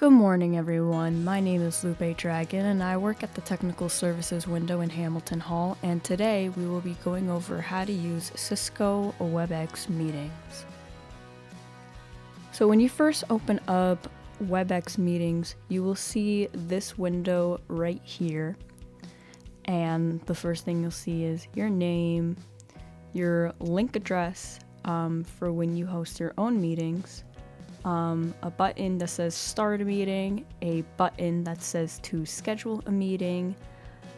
Good morning, everyone. My name is Lupe Dragon, and I work at the Technical Services window in Hamilton Hall, and today we will be going over how to use Cisco Webex Meetings. So when you first open up Webex Meetings, you will see this window right here, and the first thing you'll see is your name, your link address for when you host your own meetings, a button that says start a meeting, a button that says to schedule a meeting,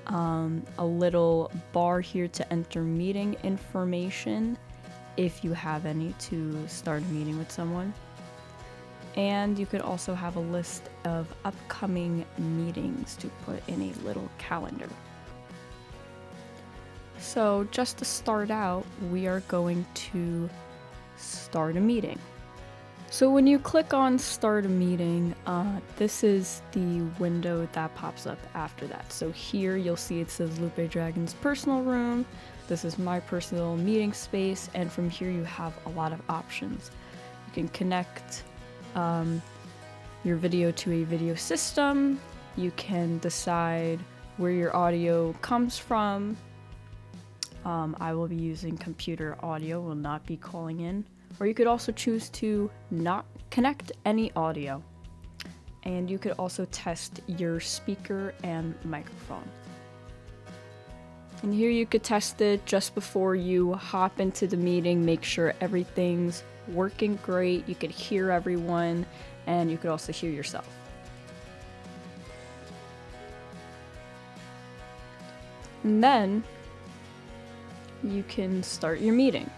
a little bar here to enter meeting information if you have any to start a meeting with someone. And you could also have a list of upcoming meetings to put in a little calendar. So just to start out, we are going to start a meeting. So when you click on start a meeting, this is the window that pops up after that. So here you'll see it says Lupe Dragon's personal room. This is my personal meeting space, and from here you have a lot of options. You can connect your video to a video system. You can decide where your audio comes from. I will be using computer audio, will not be calling in. Or you could also choose to not connect any audio. And you could also test your speaker and microphone. And here you could test it just before you hop into the meeting, make sure everything's working great, you could hear everyone, and you could also hear yourself. And then you can start your meeting.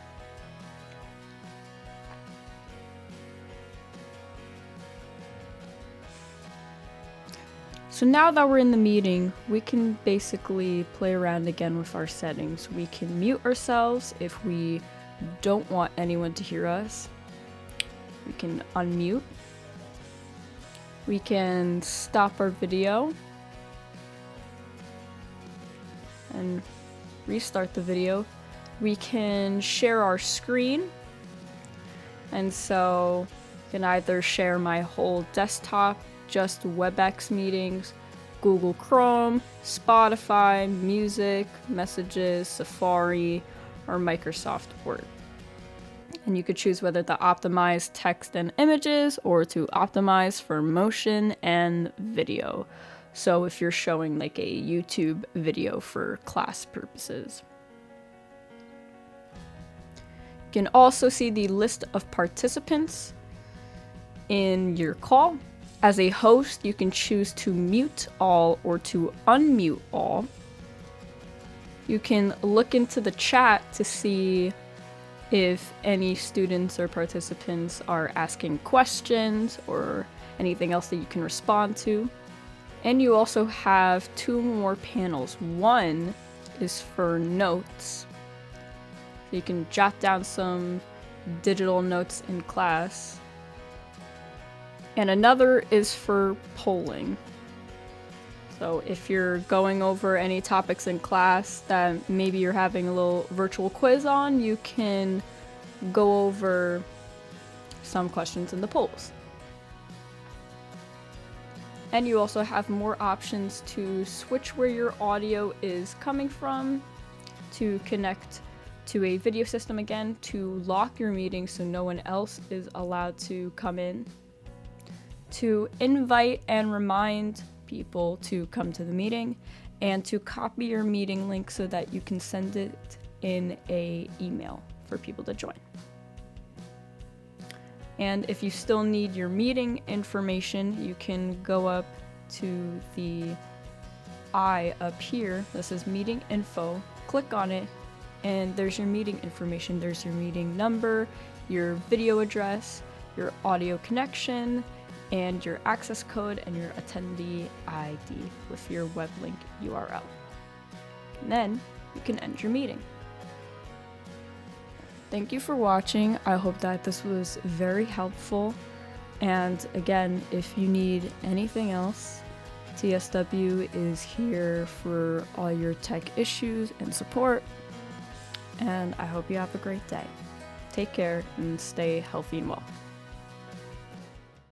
So now that we're in the meeting, we can basically play around again with our settings. We can mute ourselves if we don't want anyone to hear us. We can unmute. We can stop our video and restart the video. We can share our screen. And so you can either share my whole desktop, just Webex Meetings, Google Chrome, Spotify, music, messages, Safari, or Microsoft Word. And you could choose whether to optimize text and images or to optimize for motion and video. So if you're showing like a YouTube video for class purposes. You can also see the list of participants in your call. As a host, you can choose to mute all or to unmute all. You can look into the chat to see if any students or participants are asking questions or anything else that you can respond to. And you also have two more panels. One is for notes. So you can jot down some digital notes in class. And another is for polling. So if you're going over any topics in class that maybe you're having a little virtual quiz on, you can go over some questions in the polls. And you also have more options to switch where your audio is coming from, to connect to a video system again, to lock your meeting so no one else is allowed to come in, to invite and remind people to come to the meeting, and to copy your meeting link so that you can send it in an email for people to join. And if you still need your meeting information, you can go up to the I up here that says meeting info, click on it, and there's your meeting information. There's your meeting number, your video address, your audio connection, and your access code and your attendee ID with your web link URL. And then you can end your meeting. Thank you for watching. I hope that this was very helpful. And again, if you need anything else, TSW is here for all your tech issues and support. And I hope you have a great day. Take care and stay healthy and well.